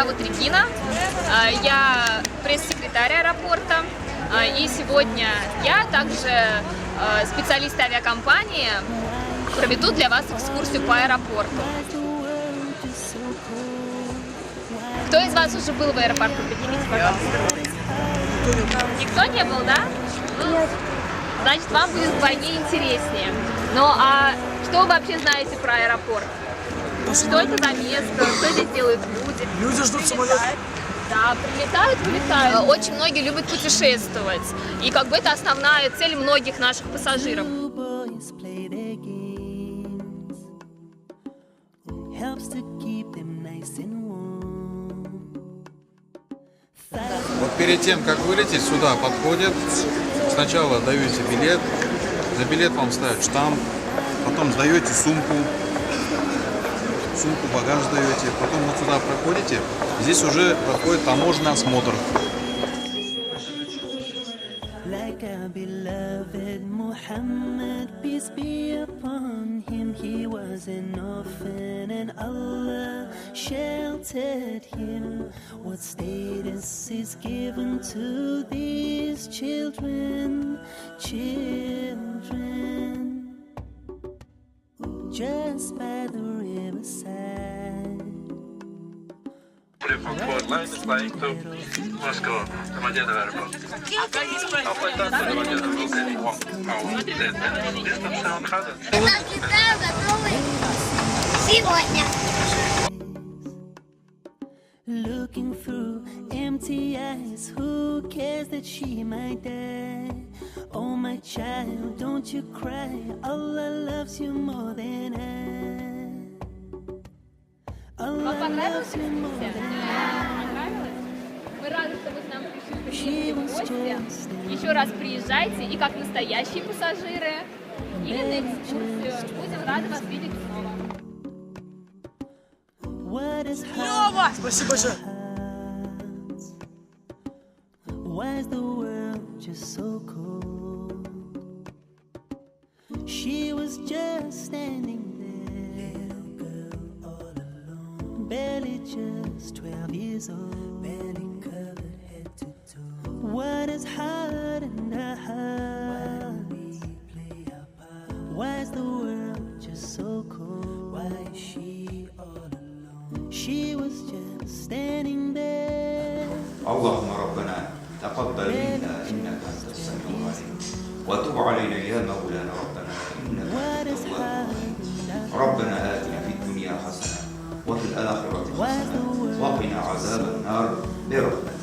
зовут Регина, я пресс-секретарь аэропорта, и сегодня я также специалист авиакомпании проведу для вас экскурсию по аэропорту. Кто из вас уже был в аэропорту? Поднимите, пожалуйста. Никто не был, да? Нет. Значит, вам будет вдвойне интереснее. Ну а что вы вообще знаете про аэропорт? Что это за место? Что здесь делают люди? Люди ждут самолет. Да, прилетают, вылетают. Очень многие любят путешествовать. И как бы это основная цель многих наших пассажиров. Вот перед тем, как вылететь, сюда подходят. Сначала даете билет. За билет вам ставят штамп. Потом сдаете сумку. Сумку, багаж даете. Потом вот сюда проходите. Здесь уже проходит таможенный осмотр. Like our beloved Muhammad, peace be upon him. He was an orphan and Allah sheltered him. What status is given to these children? Children, just by the riverside. Report line is flying to Moscow, Domodedovo Airport. After that, Domodedovo will take 1 hour. Distance 700. Летаю, готовы сегодня. Looking through empty eyes, who cares that she might die? Oh my child, don't you cry, Allah loves you more than I. Вам понравилось экскурсия? Понравилось? Мы рады, что вы к нам пришли в гости. Еще раз приезжайте и как настоящие пассажиры, или на экскурсию. Будем рады вас видеть снова. Лёва! Спасибо большое. Why is the world just so cold? She was just standing there, little girl all alone, barely just 12 years old, barely covered head to toe. What is hard in her heart? Why we play our part? Why is the world just so cold? Why is she all alone? She was just standing there. اللهم ربنا تقبل منا إنك أنت السميع العليم وتب علينا يا مولانا ربنا إنك أنت التواب الرحيم ربنا آتنا في الدنيا حسنة وفي الآخرة حسنة وقنا عذاب النار برحمتك